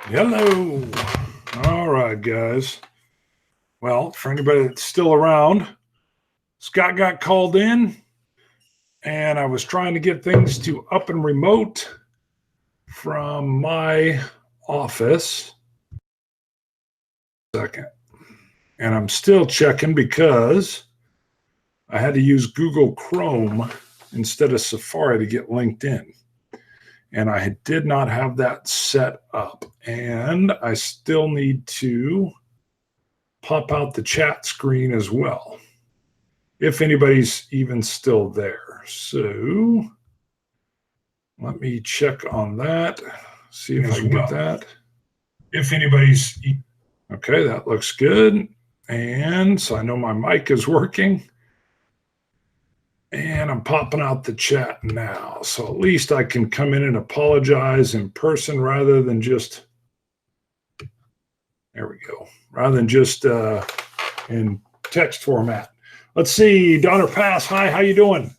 Hello. All right, guys. Well, for anybody that's still around, Scott got called in, and I was trying to get things to up and remote from my office. Second. And I'm still checking because I had to use Google Chrome instead of Safari to get linked in. And I did not have that set up. And I still need to pop out the chat screen as well, if anybody's even still there. So let me check on that, see if I can get that. If anybody's, okay, that looks good. And so I know my mic is working. And I'm popping out the chat now. So at least I can come in and apologize in person rather than just, there we go, rather than just in text format. Let's see, Donner Pass, hi, how you doing?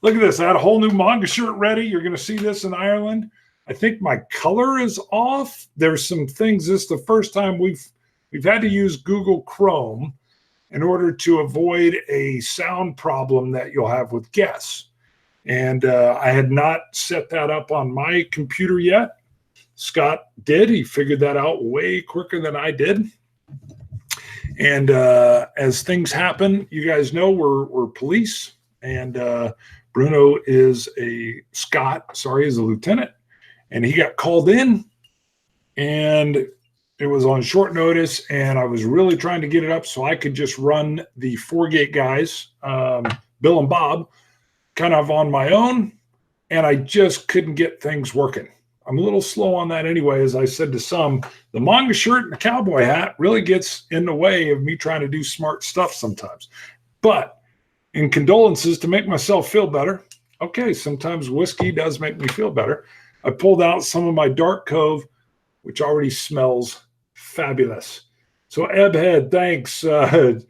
Look at this, I had a whole new manga shirt ready. You're gonna see this in Ireland. I think my color is off. There's some things, this is the first time we've had to use Google Chrome in order to avoid a sound problem that you'll have with guests. And I had not set that up on my computer yet. Scott did. He figured that out way quicker than I did. And as things happen, you guys know we're police. And Bruno is a lieutenant. And he got called in. And it was on short notice, and I was really trying to get it up so I could just run the 4-gate guys, Bill and Bob, kind of on my own, and I just couldn't get things working. I'm a little slow on that anyway. As I said to some, the manga shirt and the cowboy hat really gets in the way of me trying to do smart stuff sometimes. But in condolences, to make myself feel better, okay, sometimes whiskey does make me feel better. I pulled out some of my Dark Cove, which already smells fabulous. So Ebhead, thanks. Fred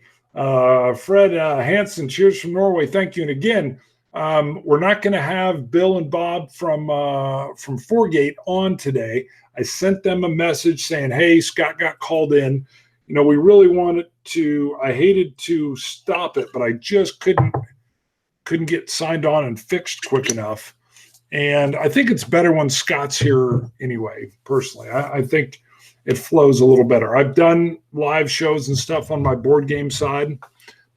Hansen, cheers from Norway. Thank you. And again, we're not going to have Bill and Bob from 4-gate on today. I sent them a message saying, hey, Scott got called in. You know, we really wanted to, I hated to stop it, but I just couldn't get signed on and fixed quick enough. And I think it's better when Scott's here anyway, personally. I think it flows a little better. I've done live shows and stuff on my board game side.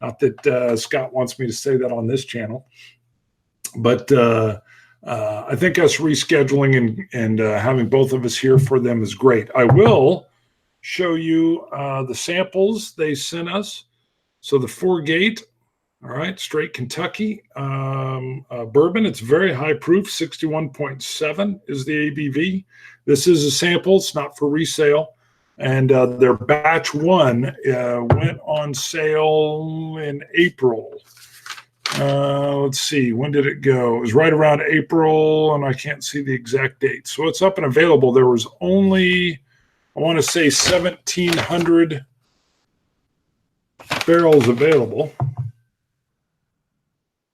Not that Scott wants me to say that on this channel. But I think us rescheduling and having both of us here for them is great. I will show you the samples they sent us. So the 4-gate. All right, straight Kentucky bourbon. It's very high proof, 61.7 is the ABV. This is a sample. It's not for resale. And their batch 1 went on sale in April. Let's see, when did it go? It was right around April, and I can't see the exact date. So it's up and available. There was only, I want to say, 1,700 barrels available.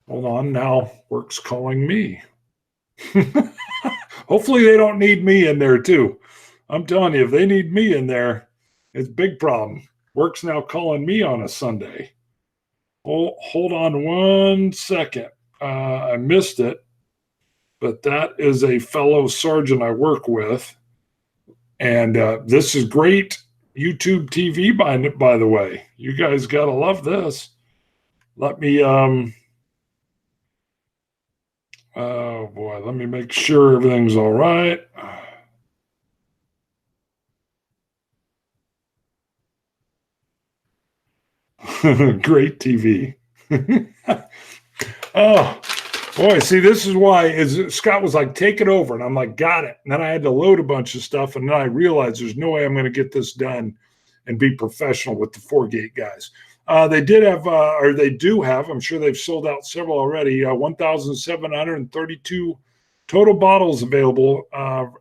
Hold on, now Work's calling me. Hopefully they don't need me in there too. I'm telling you, if they need me in there, it's a big problem. Work's now calling me on a Sunday. Hold on one second. I missed it, but that is a fellow sergeant I work with. And this is great YouTube TV, by the way. You guys got to love this. Let me... oh boy, let me make sure everything's all right. Great TV. Oh boy, see, this is why Scott was like, take it over. And I'm like, got it. And then I had to load a bunch of stuff. And then I realized there's no way I'm going to get this done and be professional with the 4-gate guys. They did have, or they do have, I'm sure they've sold out several already, 1,732 total bottles available.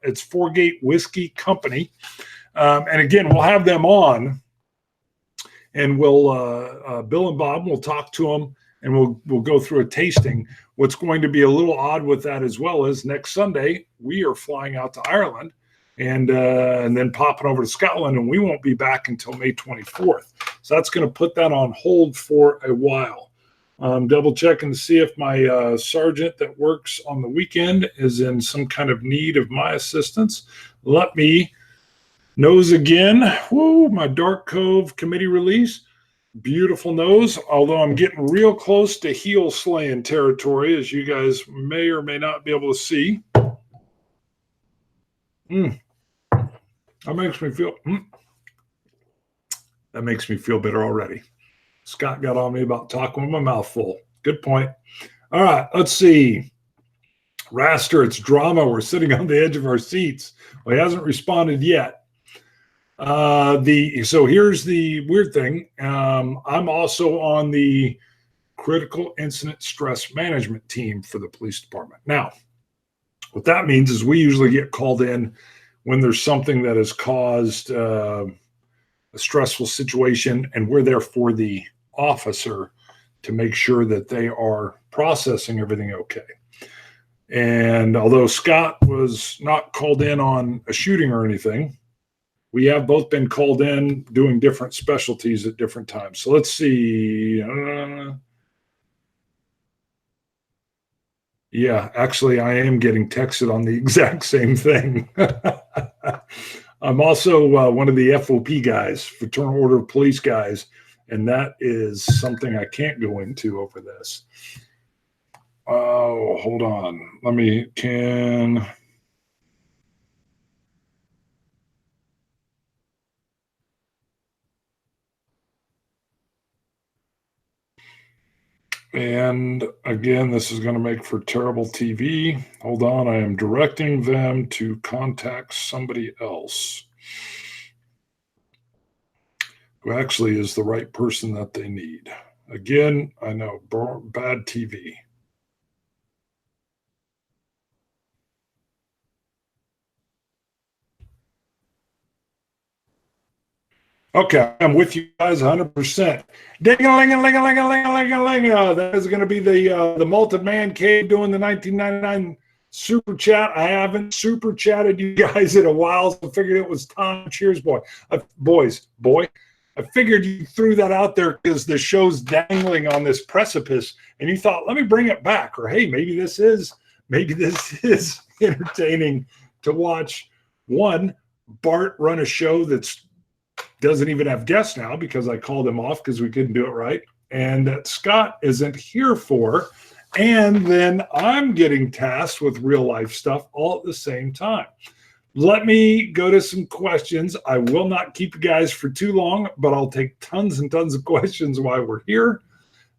It's 4-gate Whiskey Company. And again, we'll have them on, and we'll, Bill and Bob, we'll talk to them, and we'll go through a tasting. What's going to be a little odd with that as well is next Sunday, we are flying out to Ireland and then popping over to Scotland, and we won't be back until May 24th. So that's going to put that on hold for a while. Double checking to see if my sergeant that works on the weekend is in some kind of need of my assistance. Let me nose again. Woo, my Dark Cove committee release. Beautiful nose, although I'm getting real close to heel slaying territory, as you guys may or may not be able to see. That makes me feel better already. Scott got on me about talking with my mouth full. Good point. All right, let's see. Raster, it's drama. We're sitting on the edge of our seats. Well, he hasn't responded yet. So here's the weird thing. I'm also on the critical incident stress management team for the police department. Now, what that means is we usually get called in when there's something that has caused a stressful situation, and we're there for the officer to make sure that they are processing everything okay. And although Scott was not called in on a shooting or anything, we have both been called in doing different specialties at different times. So let's see. Yeah, actually, I am getting texted on the exact same thing. I'm also one of the FOP guys, Fraternal Order of Police guys, and that is something I can't go into over this. Oh, hold on. And again, this is going to make for terrible TV. Hold on, I am directing them to contact somebody else who actually is the right person that they need. Again, I know, bad TV. Okay, I'm with you guys 100%. Ding-a-ling-a-ling-a-ling-a-ling-a-ling-a-ling. That is going to be the Malted Man Cave doing the 1999 super chat. I haven't super chatted you guys in a while, so I figured it was time. Cheers, boy. Boy. I figured you threw that out there because the show's dangling on this precipice, and you thought, let me bring it back. Or, hey, maybe this is entertaining to watch. One, Bart run a show that's doesn't even have guests now because I called him off because we couldn't do it right, and that Scott isn't here for. And then I'm getting tasked with real life stuff all at the same time. Let me go to some questions. I will not keep you guys for too long, but I'll take tons and tons of questions while we're here.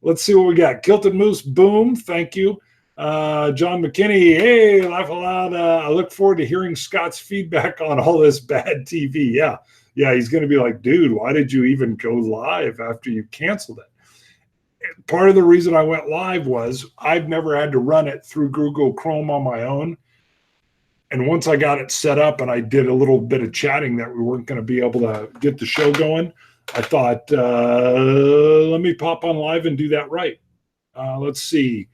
Let's see what we got. Kilted Moose, boom. Thank you. John McKinney, hey, laugh aloud. I look forward to hearing Scott's feedback on all this bad TV. Yeah, he's going to be like, dude, why did you even go live after you canceled it? Part of the reason I went live was I've never had to run it through Google Chrome on my own. And once I got it set up and I did a little bit of chatting that we weren't going to be able to get the show going, I thought, let me pop on live and do that right. Let's see.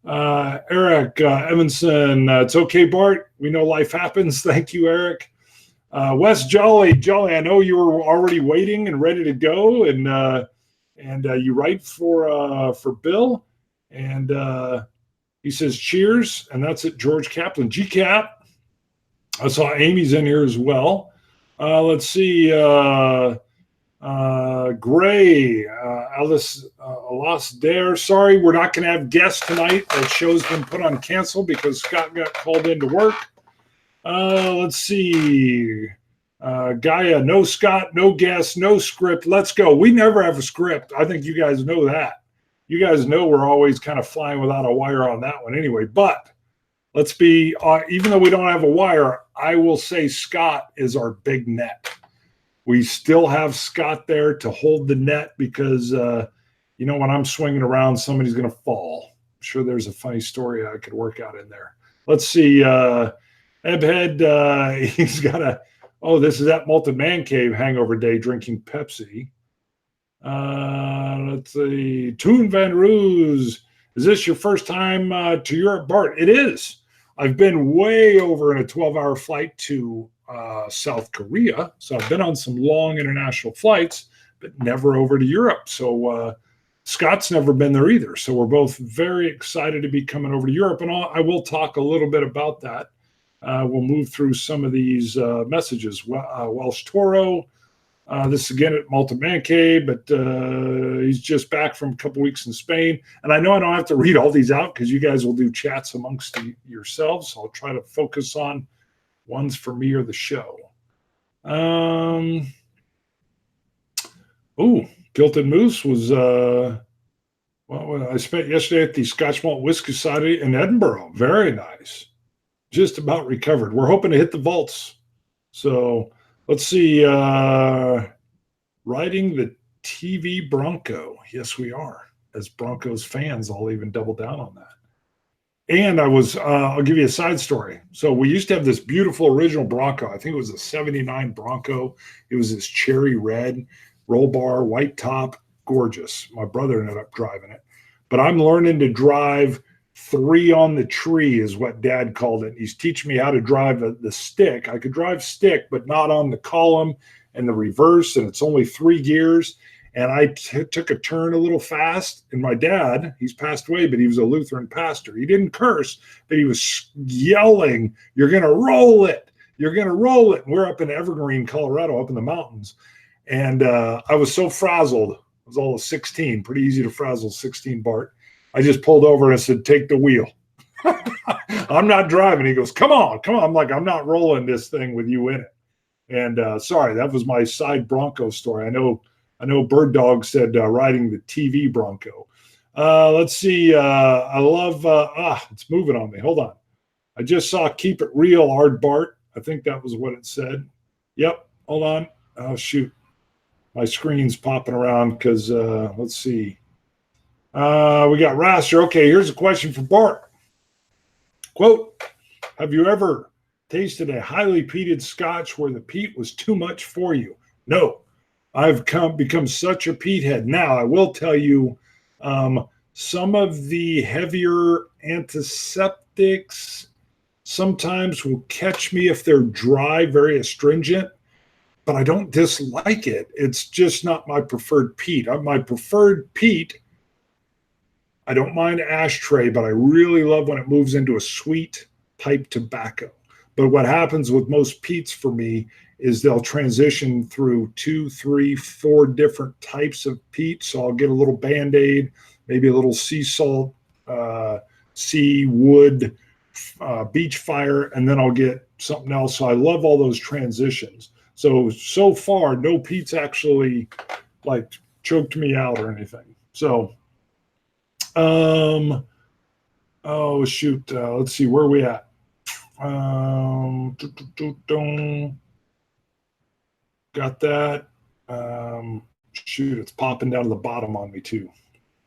Eric Evanson, it's okay, Bart. We know life happens. Thank you, Eric. Wes Jolly, I know you were already waiting and ready to go, and you write for Bill, and he says cheers, and that's it. George Kaplan, GCAP. I saw Amy's in here as well. Let's see, Gray, Alice Dare. Sorry, we're not going to have guests tonight. That show's been put on cancel because Scott got called into work. Let's see. Gaia, no Scott, no guest, no script. Let's go. We never have a script. I think you guys know that. You guys know we're always kind of flying without a wire on that one anyway. But let's be, even though we don't have a wire, I will say Scott is our big net. We still have Scott there to hold the net because, when I'm swinging around, somebody's going to fall. I'm sure there's a funny story I could work out in there. Let's see. Ebhead, he's got this is that Malted Man Cave hangover day drinking Pepsi. Let's see. Toon Van Roos, is this your first time to Europe, Bart? It is. I've been way over in a 12-hour flight to South Korea. So I've been on some long international flights, but never over to Europe. So Scott's never been there either. So we're both very excited to be coming over to Europe. And I will talk a little bit about that. We'll move through some of these messages. Welsh Toro, this again at Malta Man Cave, but he's just back from a couple weeks in Spain. And I know I don't have to read all these out because you guys will do chats amongst yourselves. So I'll try to focus on ones for me or the show. Gilted Moose was, I spent yesterday at the Scotch Malt Whisky Society in Edinburgh. Very nice. Just about recovered. We're hoping to hit the vaults. So let's see. Riding the TV Bronco. Yes, we are. As Broncos fans, I'll even double down on that. And I'll give you a side story. So we used to have this beautiful original Bronco. I think it was a 79 Bronco. It was this cherry red. Roll bar, white top, gorgeous. My brother ended up driving it. But I'm learning to drive 3 on the tree is what Dad called it. He's teaching me how to drive the stick. I could drive stick, but not on the column and the reverse, and it's only 3 gears. And I took a turn a little fast, and my dad, he's passed away, but he was a Lutheran pastor. He didn't curse, but he was yelling, "You're going to roll it. You're going to roll it." And we're up in Evergreen, Colorado, up in the mountains. And I was so frazzled. I was all 16, pretty easy to frazzle 16 Bart. I just pulled over and I said, "Take the wheel." I'm not driving. He goes, come on. I'm like, I'm not rolling this thing with you in it. And sorry, that was my side Bronco story. I know Bird Dog said riding the TV Bronco. Let's see. I love, it's moving on me. Hold on. I just saw Keep It Real, Ard Bart. I think that was what it said. Yep. Hold on. Oh, shoot. My screen's popping around because, let's see. We got Rasser. Okay, here's a question for Bart. Quote, have you ever tasted a highly peated scotch where the peat was too much for you? No. I've become such a peat head. Now, I will tell you, some of the heavier antiseptics sometimes will catch me if they're dry, very astringent. But I don't dislike it. It's just not my preferred peat. My preferred peat, I don't mind ashtray, but I really love when it moves into a sweet type tobacco. But what happens with most peats for me is they'll transition through 2, 3, 4 different types of peat. So I'll get a little Band-Aid, maybe a little sea salt, sea wood, beach fire, and then I'll get something else. So I love all those transitions. So far, no peat's actually like choked me out or anything. So, oh shoot, let's see, where are we at? Got that. Shoot, it's popping down to the bottom on me too.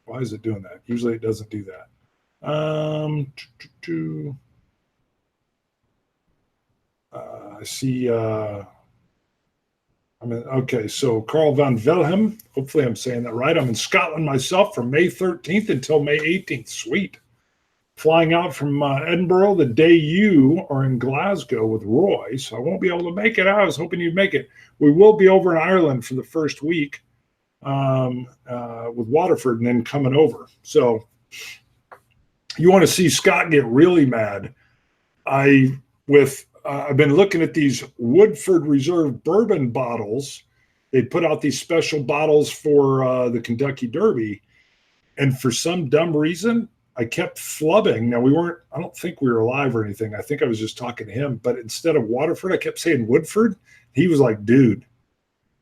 Why is it doing that? Usually it doesn't do that. I see. Okay, so Carl van Velhem, hopefully I'm saying that right. I'm in Scotland myself from May 13th until May 18th. Sweet. Flying out from Edinburgh the day you are in Glasgow with Roy, so I won't be able to make it. I was hoping you'd make it. We will be over in Ireland for the first week with Waterford and then coming over. So you want to see Scott get really mad. I've been looking at these Woodford Reserve bourbon bottles. They put out these special bottles for the Kentucky Derby. And for some dumb reason, I kept flubbing. Now, I don't think we were live or anything. I think I was just talking to him. But instead of Waterford, I kept saying Woodford. He was like, dude,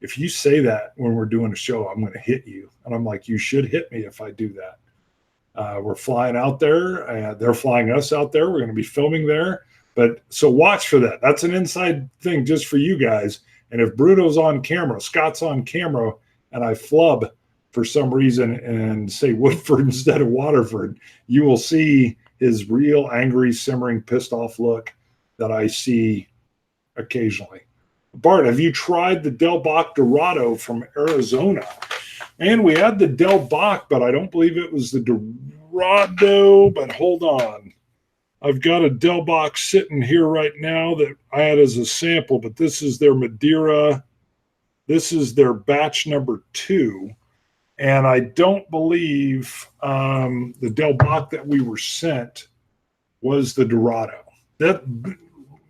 if you say that when we're doing a show, I'm going to hit you. And I'm like, you should hit me if I do that. We're flying out there. They're flying us out there. We're going to be filming there. But so watch for that. That's an inside thing just for you guys. And if Bruno's on camera, Scott's on camera, and I flub for some reason and say Woodford instead of Waterford, you will see his real angry, simmering, pissed off look that I see occasionally. Bart, have you tried the Del Bach Dorado from Arizona? And we had the Del Bach, but I don't believe it was the Dorado. But hold on. I've got a Del box sitting here right now that I had as a sample, but this is their Madeira. This is their batch number 2. And I don't believe the Del Bock that we were sent was the Dorado. That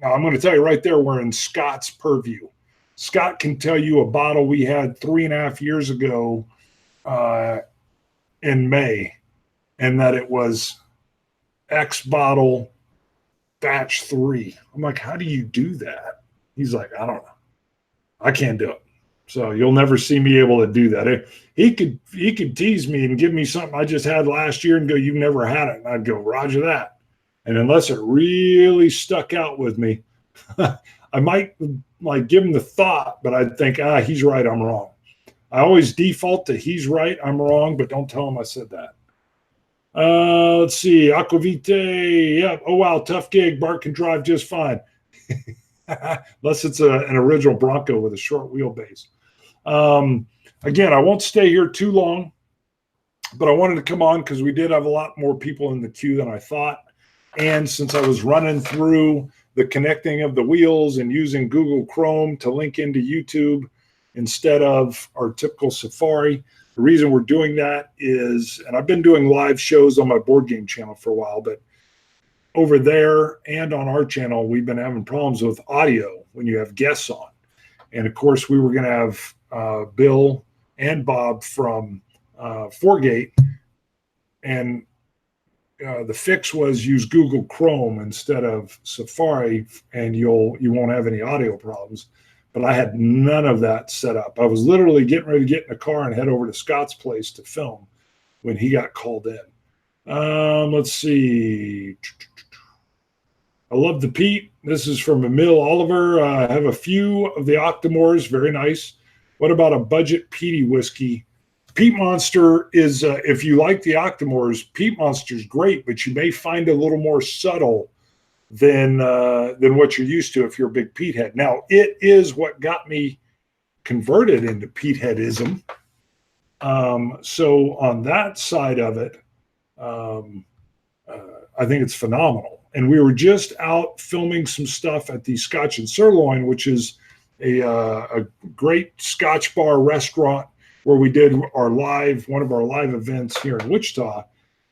I'm going to tell you right there, we're in Scott's purview. Scott can tell you a bottle we had 3.5 years ago in May, and that it was X bottle batch 3. I'm like, how do you do that? He's like, I don't know. I can't do it. So you'll never see me able to do that. He could tease me and give me something I just had last year and go, you've never had it. And I'd go, Roger that. And unless it really stuck out with me, I might like give him the thought, but I'd think, he's right, I'm wrong. I always default to he's right, I'm wrong, but don't tell him I said that. Let's see, Aquavite, yeah. Oh wow, tough gig. Bart can drive just fine, unless it's an original Bronco with a short wheelbase. Again, I won't stay here too long, but I wanted to come on because we did have a lot more people in the queue than I thought. And since I was running through the connecting of the wheels and using Google Chrome to link into YouTube instead of our typical Safari, the reason we're doing that is, and I've been doing live shows on my board game channel for a while, but over there and on our channel, we've been having problems with audio when you have guests on. And of course, we were going to have Bill and Bob from Forgate, and the fix was use Google Chrome instead of Safari, and you won't have any audio problems. But I had none of that set up. I was literally getting ready to get in the car and head over to Scott's place to film when he got called in. Let's see. I love the peat. This is from Emil Oliver. I have a few of the Octomores. Very nice. What about a budget peaty whiskey? Peat Monster is, if you like the Octomores, Peat Monster is great, but you may find it a little more subtle than what you're used to if you're a big peat head. Now, it is what got me converted into peat headism. So on that side of it, I think it's phenomenal. And we were just out filming some stuff at the Scotch and Sirloin, which is a great Scotch bar restaurant where we did one of our live events here in Wichita.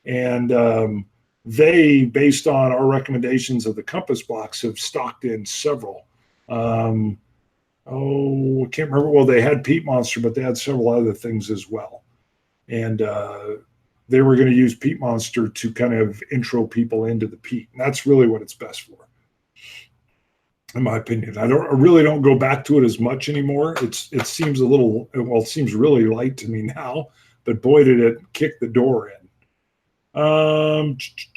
And they, based on our recommendations of the Compass Box, have stocked in several. I can't remember. Well, they had Peat Monster, but they had several other things as well. And they were going to use Peat Monster to kind of intro people into the peat. And that's really what it's best for, in my opinion. I really don't go back to it as much anymore. It seems it seems really light to me now, but boy, did it kick the door in.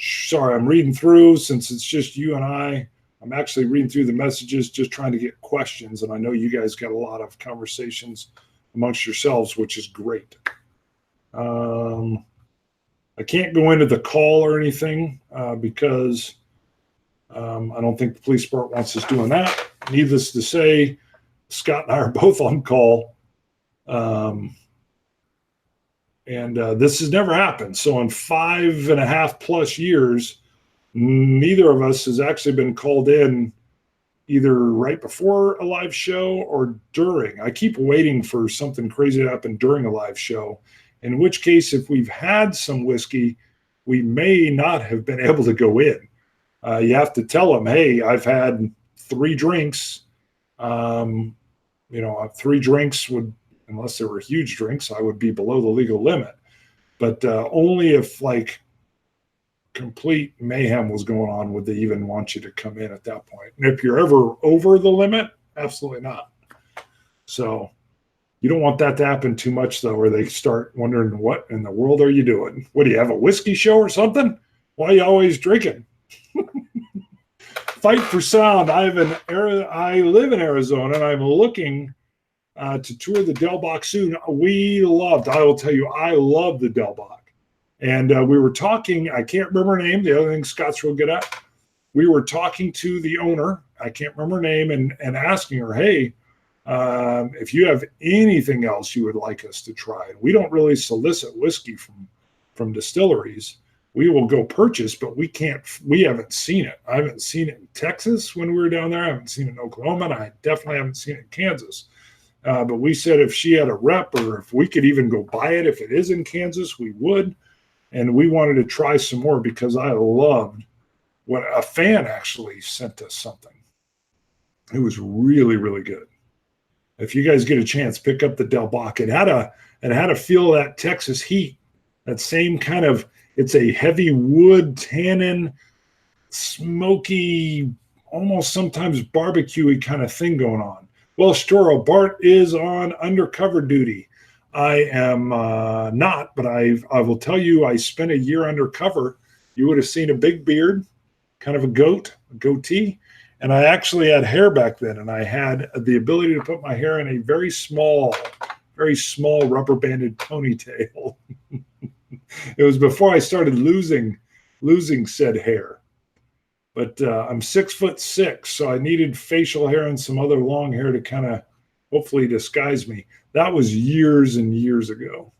Sorry, I'm reading through since it's just you and I. I'm actually reading through the messages, just trying to get questions. And I know you guys got a lot of conversations amongst yourselves, which is great. I can't go into the call or anything because I don't think the police department wants us doing that. Needless to say, Scott and I are both on call. And this has never happened. So in 5.5 plus years, neither of us has actually been called in either right before a live show or during. I keep waiting for something crazy to happen during a live show, in which case, if we've had some whiskey, we may not have been able to go in. You have to tell them, hey, I've had 3 drinks. 3 drinks would, unless they were huge drinks, I would be below the legal limit. But only if like complete mayhem was going on would they even want you to come in at that point. And if you're ever over the limit, absolutely not. So you don't want that to happen too much, though, where they start wondering, what in the world are you doing? What, do you have a whiskey show or something? Why are you always drinking? Fight for sound. I live in Arizona, and I'm looking to tour the Del Bock soon. I will tell you, I love the Del Bock. And we were talking, I can't remember her name, the other thing Scott's real good at. We were talking to the owner, I can't remember her name, and asking her, hey, if you have anything else you would like us to try. We don't really solicit whiskey from distilleries. we will go purchase, but we haven't seen it. I haven't seen it in Texas when we were down there. I haven't seen it in Oklahoma, and I definitely haven't seen it in Kansas. But we said if she had a rep, or if we could even go buy it, if it is in Kansas, we would. And we wanted to try some more because I loved what a fan actually sent us something. It was really, really good. If you guys get a chance, pick up the Del Bach. It had a feel of that Texas heat, that same kind of, it's a heavy wood, tannin, smoky, almost sometimes barbecue-y kind of thing going on. Well, Storo, Bart is on undercover duty. I am not, but I will tell you, I spent a year undercover. You would have seen a big beard, kind of a goatee, and I actually had hair back then, and I had the ability to put my hair in a very small rubber banded ponytail. It was before I started losing said hair. But I'm 6'6", so I needed facial hair and some other long hair to kind of hopefully disguise me. That was years and years ago.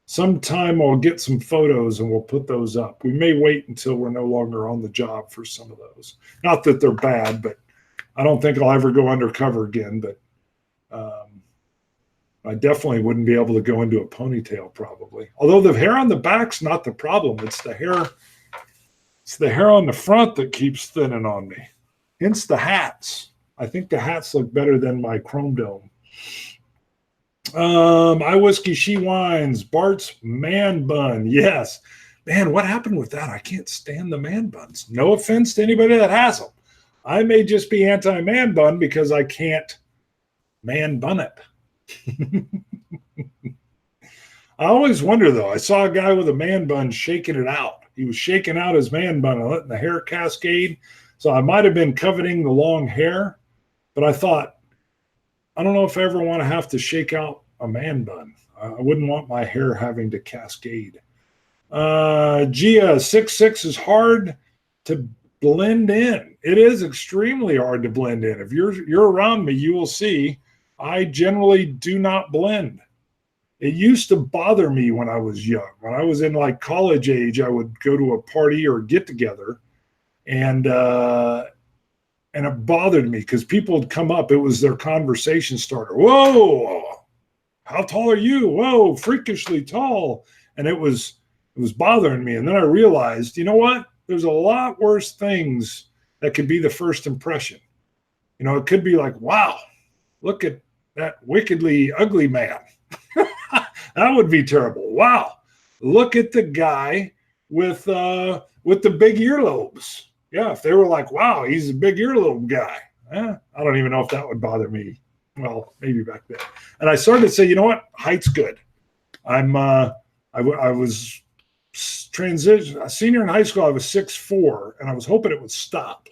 Sometime I'll get some photos and we'll put those up. We may wait until we're no longer on the job for some of those. Not that they're bad, but I don't think I'll ever go undercover again. But I definitely wouldn't be able to go into a ponytail probably. Although the hair on the back's not the problem. It's the hair. It's the hair on the front that keeps thinning on me. Hence the hats. I think the hats look better than my chrome dome. I Whiskey, She Wines, Bart's man bun. Yes. Man, what happened with that? I can't stand the man buns. No offense to anybody that has them. I may just be anti-man bun because I can't man bun it. I always wonder, though. I saw a guy with a man bun shaking it out. He was shaking out his man bun and letting the hair cascade. So I might have been coveting the long hair, but I thought, I don't know if I ever want to have to shake out a man bun. I wouldn't want my hair having to cascade. Gia, 6'6" is hard to blend in. It is extremely hard to blend in. If you're around me, you will see I generally do not blend. It used to bother me when I was young. When I was in like college age, I would go to a party or get together, and it bothered me because people would come up. It was their conversation starter. Whoa, how tall are you? Whoa, freakishly tall. And it was bothering me. And then I realized, you know what? There's a lot worse things that could be the first impression. You know, it could be like, wow, look at that wickedly ugly man. That would be terrible. Wow, look at the guy with the big earlobes. Yeah, if they were like, wow, he's a big earlobe guy. I don't even know if that would bother me. Well, maybe back then. And I started to say, you know what? Height's good. I was a senior in high school. I was 6'4", and I was hoping it would stop.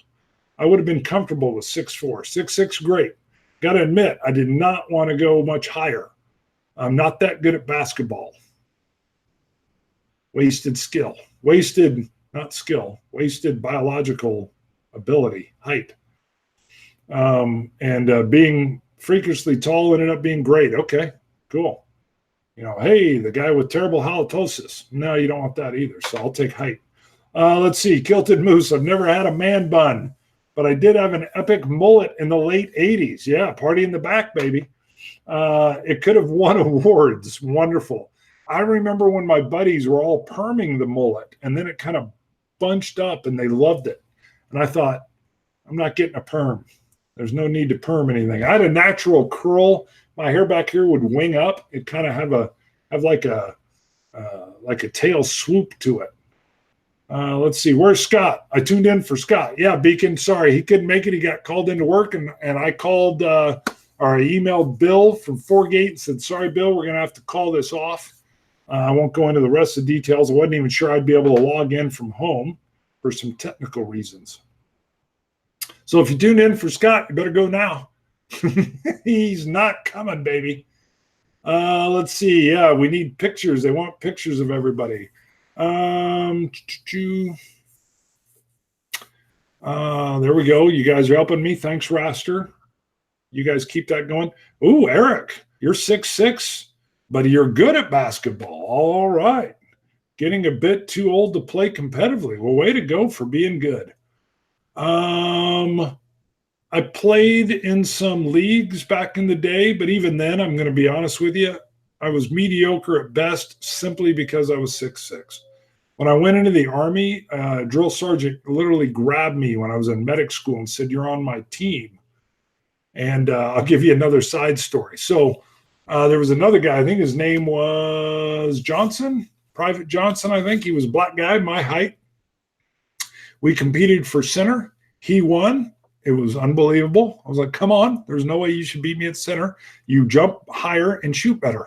I would have been comfortable with 6'4". 6'6", great. Got to admit, I did not want to go much higher. I'm not that good at basketball. Wasted skill. Wasted biological ability, height. And being freakishly tall ended up being great. Okay, cool. You know, hey, the guy with terrible halitosis. No, you don't want that either, so I'll take height. Let's see, Kilted Moose. I've never had a man bun, but I did have an epic mullet in the late 80s. Yeah, party in the back, baby. It could have won awards. Wonderful. I remember when my buddies were all perming the mullet, and then it kind of bunched up, and they loved it. And I thought, I'm not getting a perm. There's no need to perm anything. I had a natural curl. My hair back here would wing up. It kind of have like a tail swoop to it. Let's see. Where's Scott? I tuned in for Scott. Yeah, Beacon. Sorry, he couldn't make it. He got called into work, and I called or I emailed Bill from Foregate and said, sorry, Bill, we're going to have to call this off. I won't go into the rest of the details. I wasn't even sure I'd be able to log in from home for some technical reasons. So if you tuned in for Scott, you better go now. He's not coming, baby. Let's see. Yeah, we need pictures. They want pictures of everybody. There we go. You guys are helping me. Thanks, Raster. You guys keep that going. Ooh, Eric, you're 6'6", but you're good at basketball. All right. getting a bit too old to play competitively. Well, way to go for being good. I played in some leagues back in the day, but even then, I'm going to be honest with you, I was mediocre at best simply because I was 6'6". When I went into the Army, drill sergeant literally grabbed me when I was in medic school and said, "You're on my team." And I'll give you another side story. So there was another guy, I think his name was Johnson, Private Johnson, I think. He was a black guy, my height. We competed for center. He won. It was unbelievable. I was like, come on, there's no way you should beat me at center. You jump higher and shoot better.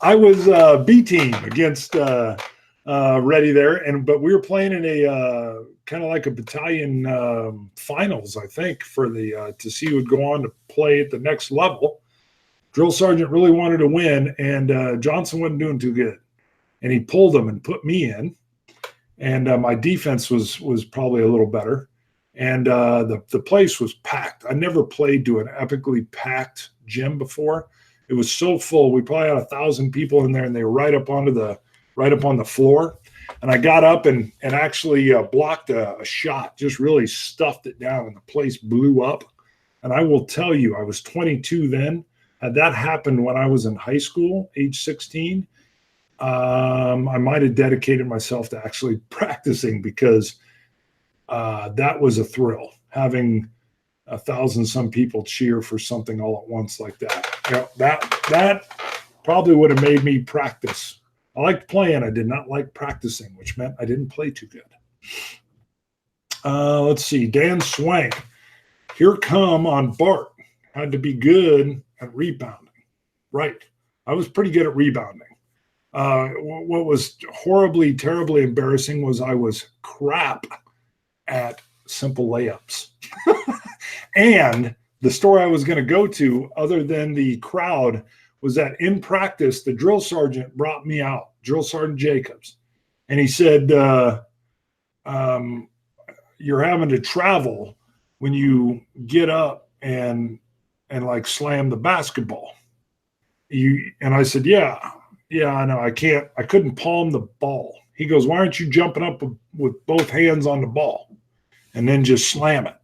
I was B team against Ready there, but we were playing in a kind of like a battalion finals, I think, for the to see who would go on to play at the next level. Drill sergeant really wanted to win, and Johnson wasn't doing too good, and he pulled him and put me in, and my defense was probably a little better, and the place was packed. I never played to an epically packed gym before. It was so full. We probably had 1,000 people in there, and they were right up on the floor. And I got up and actually blocked a shot, just really stuffed it down, and the place blew up. And I will tell you, I was 22 then. Had that happened when I was in high school, age 16, I might have dedicated myself to actually practicing, because that was a thrill, having 1,000 some people cheer for something all at once like that. You know, that probably would have made me practice. I liked playing. I did not like practicing, which meant I didn't play too good. Let's see. Dan Swank. Here come on Bart. Had to be good at rebounding. Right. I was pretty good at rebounding. What was horribly, terribly embarrassing was I was crap at simple layups. And the story I was going to go to, other than the crowd, was that in practice, the drill sergeant brought me out, Drill Sergeant Jacobs. And he said, you're having to travel when you get up and like slam the basketball. And I said, yeah, I know. I couldn't palm the ball. He goes, why aren't you jumping up with both hands on the ball and then just slam it?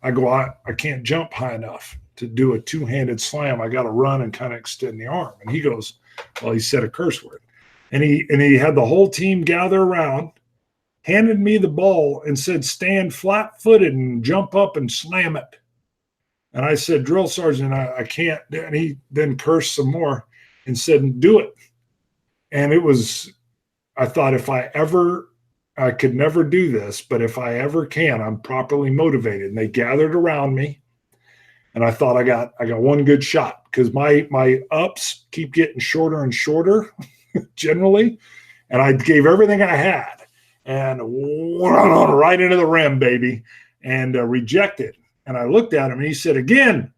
I go, I can't jump high enough to do a two-handed slam. I got to run and kind of extend the arm. And he goes, well, he said a curse word. And he had the whole team gather around, handed me the ball and said, stand flat-footed and jump up and slam it. And I said, drill sergeant, I can't. And he then cursed some more and said, do it. And I thought, I could never do this, but if I ever can, I'm properly motivated. And they gathered around me, and I thought I got one good shot, because my ups keep getting shorter and shorter generally. And I gave everything I had and right into the rim, baby, and rejected. And I looked at him, and he said, again.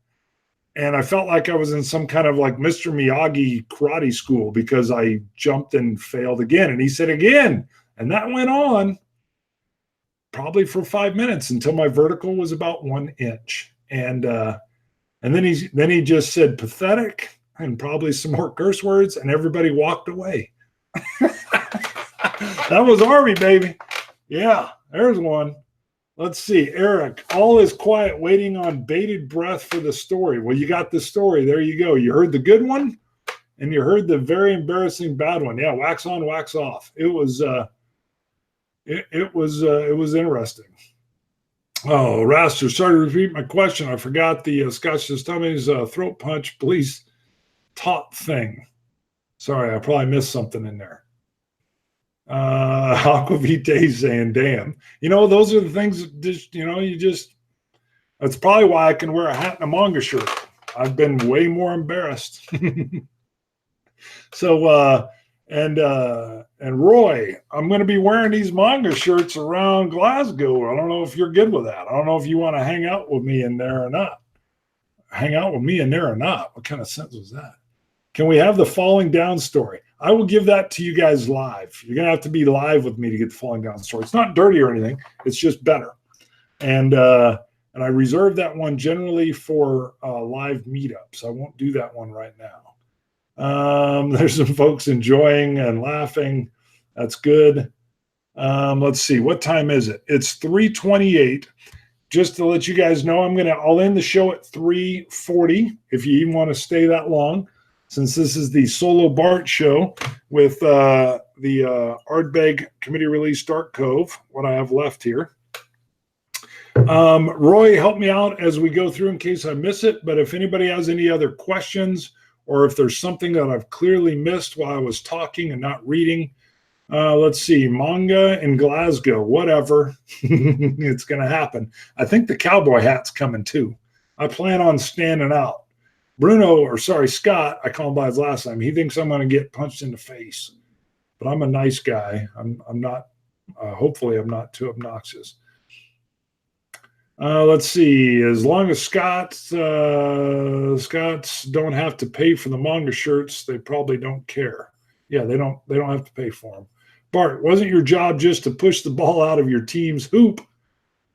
And I felt like I was in some kind of like Mr. Miyagi karate school, because I jumped and failed again. And he said, again. And that went on probably for 5 minutes until my vertical was about 1 inch. And then he just said pathetic and probably some more curse words, and everybody walked away. That was Army, baby. Yeah, there's one. Let's see, Eric, all is quiet, waiting on bated breath for the story. Well, you got the story. There you go. You heard the good one, and you heard the very embarrassing bad one. Yeah, wax on, wax off. It was interesting. Oh, Raster, sorry to repeat my question. I forgot the Scotch It Dummies throat punch police top thing. Sorry, I probably missed something in there. Aquavite saying, damn. Those are the things that just, that's probably why I can wear a hat and a manga shirt. I've been way more embarrassed. So, and Roy, I'm going to be wearing these manga shirts around Glasgow. I don't know if you're good with that. I don't know if you want to hang out with me in there or not. What kind of sense was that? Can we have the falling down story? I will give that to you guys live. You're going to have to be live with me to get the falling down story. It's not dirty or anything. It's just better. And I reserve that one generally for live meetups. I won't do that one right now. There's some folks enjoying and laughing. That's good. Let's see. What time is it? It's 3:28. Just to let you guys know, I'll end the show at 3:40 if you even want to stay that long, since this is the solo Bart show with the Ardbeg Committee Release Dark Cove, what I have left here. Roy, help me out as we go through in case I miss it, but if anybody has any other questions or if there's something that I've clearly missed while I was talking and not reading, let's see, manga in Glasgow, whatever. It's going to happen. I think the cowboy hat's coming too. I plan on standing out. Scott, I call him by his last name. He thinks I'm going to get punched in the face, but I'm a nice guy. I'm not, hopefully I'm not too obnoxious. Let's see. As long as Scots don't have to pay for the manga shirts, they probably don't care. Yeah, they don't have to pay for them. Bart, wasn't your job just to push the ball out of your team's hoop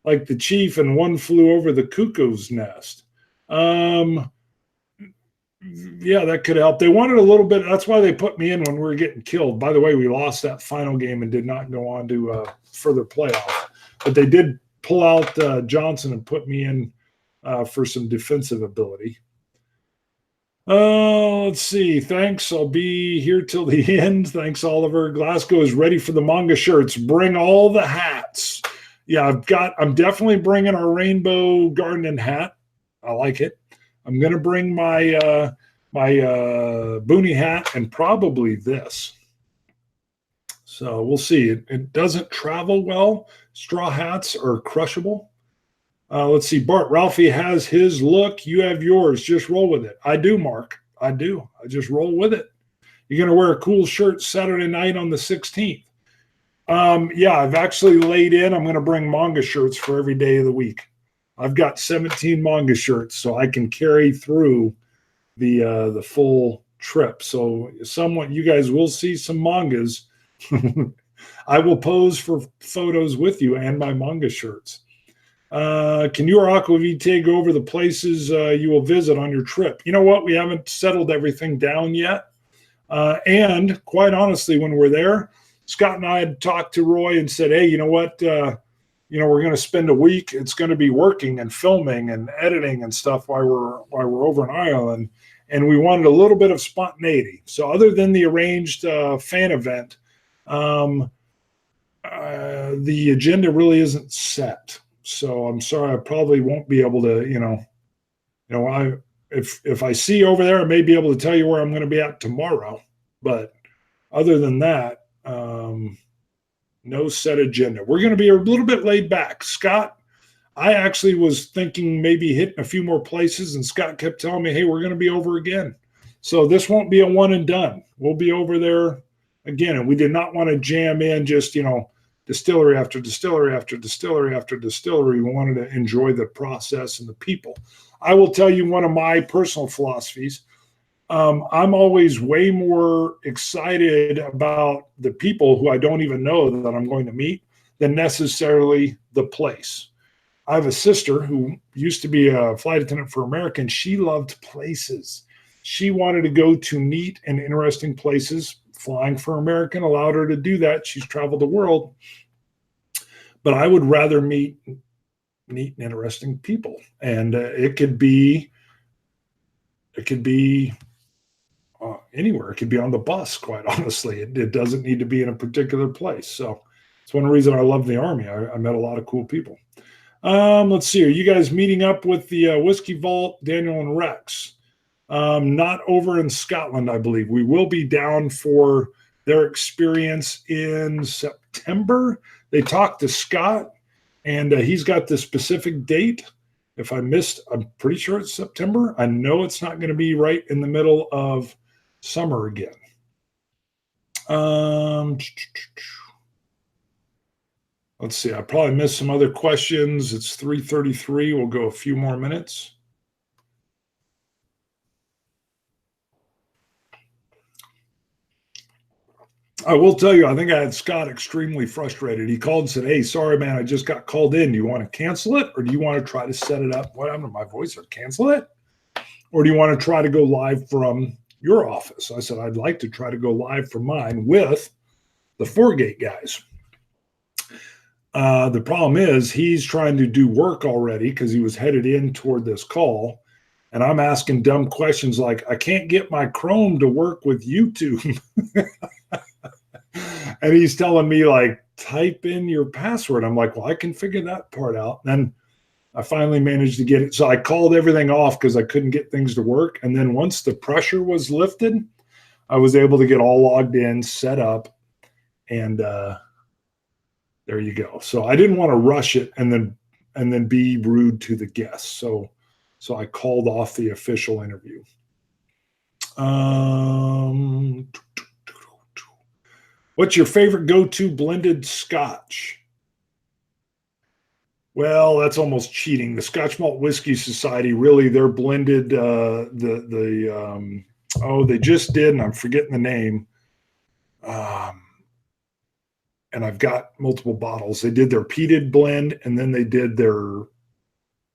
like the Chief and one flew over the cuckoo's nest? Yeah, that could help. They wanted a little bit. That's why they put me in when we were getting killed. By the way, we lost that final game and did not go on to further playoff. But they did pull out Johnson and put me in for some defensive ability. Let's see. Thanks. I'll be here till the end. Thanks, Oliver. Glasgow is ready for the manga shirts. Bring all the hats. Yeah, I'm definitely bringing our rainbow gardening hat. I like it. I'm going to bring my boonie hat and probably this. So we'll see. It doesn't travel well. Straw hats are crushable. Let's see. Bart, Ralphie has his look. You have yours. Just roll with it. I do, Mark. I do. I just roll with it. You're going to wear a cool shirt Saturday night on the 16th. Yeah, I've actually laid in. I'm going to bring manga shirts for every day of the week. I've got 17 manga shirts, so I can carry through the full trip. So somewhat, you guys will see some mangas. I will pose for photos with you and my manga shirts. Can you or Aquavite go over the places you will visit on your trip? You know what? We haven't settled everything down yet. And quite honestly, when we're there, Scott and I had talked to Roy and said, hey, you know what? We're going to spend a week. It's going to be working and filming and editing and stuff while we're over in Ireland. And we wanted a little bit of spontaneity. So other than the arranged fan event, the agenda really isn't set. So I'm sorry, I probably won't be able to, if I see you over there, I may be able to tell you where I'm going to be at tomorrow. But other than that, no set agenda. We're going to be a little bit laid back. Scott, I actually was thinking maybe hitting a few more places, and Scott kept telling me, hey, we're going to be over again. So this won't be a one and done. We'll be over there again. And we did not want to jam in just, distillery after distillery after distillery after distillery. We wanted to enjoy the process and the people. I will tell you one of my personal philosophies. I'm always way more excited about the people who I don't even know that I'm going to meet than necessarily the place. I have a sister who used to be a flight attendant for American. She loved places. She wanted to go to neat and interesting places. Flying for American allowed her to do that. She's traveled the world. But I would rather meet neat and interesting people. And it could be anywhere. It could be on the bus, quite honestly. It doesn't need to be in a particular place. So it's one reason I love the Army. I met a lot of cool people. Let's see. Are you guys meeting up with the Whiskey Vault, Daniel and Rex? Not over in Scotland, I believe. We will be down for their experience in September. They talked to Scott, and he's got the specific date. If I missed, I'm pretty sure it's September. I know it's not going to be right in the middle of summer again. Let's see. I probably missed some other questions. It's 3:33. We'll go a few more minutes. I will tell you, I think I had Scott extremely frustrated. He called and said, hey, sorry, man, I just got called in. Do you want to cancel it, or do you want to try to set it up? What happened to my voice? Or cancel it? Or do you want to try to go live from your office? I said, I'd like to try to go live from mine with the Four Gate guys. The problem is he's trying to do work already because he was headed in toward this call. And I'm asking dumb questions like, I can't get my Chrome to work with YouTube. And he's telling me, like, type in your password. I'm like, well, I can figure that part out. And then I finally managed to get it. So I called everything off because I couldn't get things to work. And then once the pressure was lifted, I was able to get all logged in, set up, and there you go. So I didn't want to rush it and then be rude to the guests. So I called off the official interview. What's your favorite go-to blended scotch? Well, that's almost cheating. The Scotch Malt Whiskey Society, really, they're blended. They just did, and I'm forgetting the name. And I've got multiple bottles. They did their peated blend, and then they did their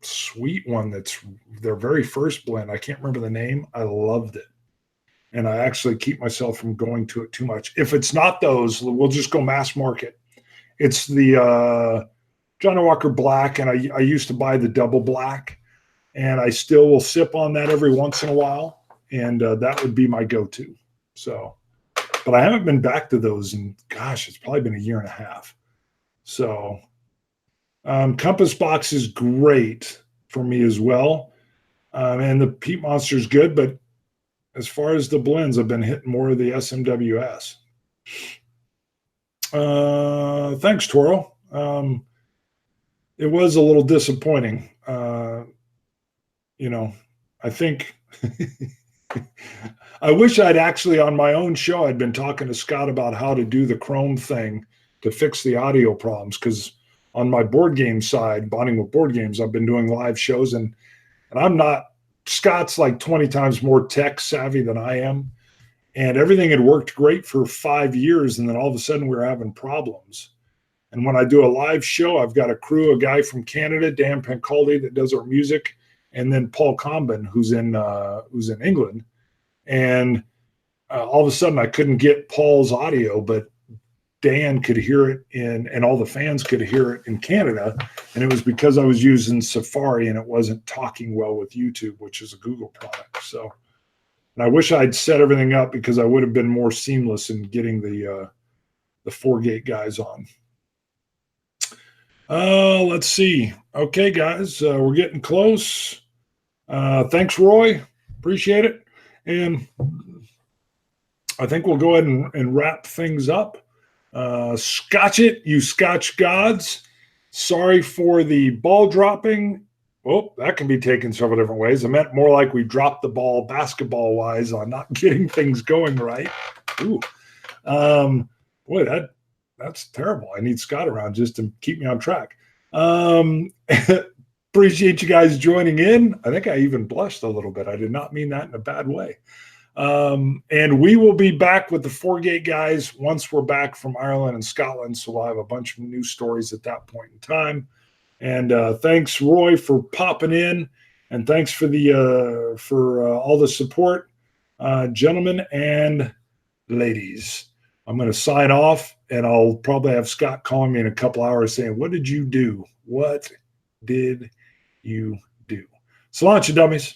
sweet one. That's their very first blend. I can't remember the name. I loved it. And I actually keep myself from going to it too much. If it's not those, we'll just go mass market. It's the Johnny Walker Black, and I used to buy the double black, and I still will sip on that every once in a while, and that would be my go-to. So, but I haven't been back to those, and gosh, it's probably been a year and a half. So, Compass Box is great for me as well, and the Peat Monster is good, but as far as the blends, I've been hitting more of the SMWS. Thanks, Toro. It was a little disappointing. I think I wish I'd actually, on my own show, I'd been talking to Scott about how to do the Chrome thing to fix the audio problems. Because on my board game side, bonding with board games, I've been doing live shows, and I'm not. Scott's like 20 times more tech savvy than I am. And everything had worked great for 5 years. And then all of a sudden we were having problems. And when I do a live show, I've got a crew, a guy from Canada, Dan Pancaldi, that does our music, and then Paul Combin, who's in England. And all of a sudden I couldn't get Paul's audio, but Dan could hear it and all the fans could hear it in Canada. And it was because I was using Safari and it wasn't talking well with YouTube, which is a Google product. So, and I wish I'd set everything up because I would have been more seamless in getting the Four Gate guys on. Let's see. Okay, guys, we're getting close. Thanks, Roy. Appreciate it. And I think we'll go ahead and wrap things up. Scotch it, you Scotch gods. Sorry for the ball dropping. Oh, that can be taken several different ways. I meant more like we dropped the ball basketball-wise on not getting things going right. Ooh. Boy, that's terrible. I need Scott around just to keep me on track. Appreciate you guys joining in. I think I even blushed a little bit. I did not mean that in a bad way. And we will be back with the Four Gate guys once we're back from Ireland and Scotland. So we'll have a bunch of new stories at that point in time. And thanks, Roy, for popping in, and thanks for all the support, gentlemen and ladies. I'm going to sign off, and I'll probably have Scott calling me in a couple hours saying, "What did you do? What did you do?" So launch, you dummies.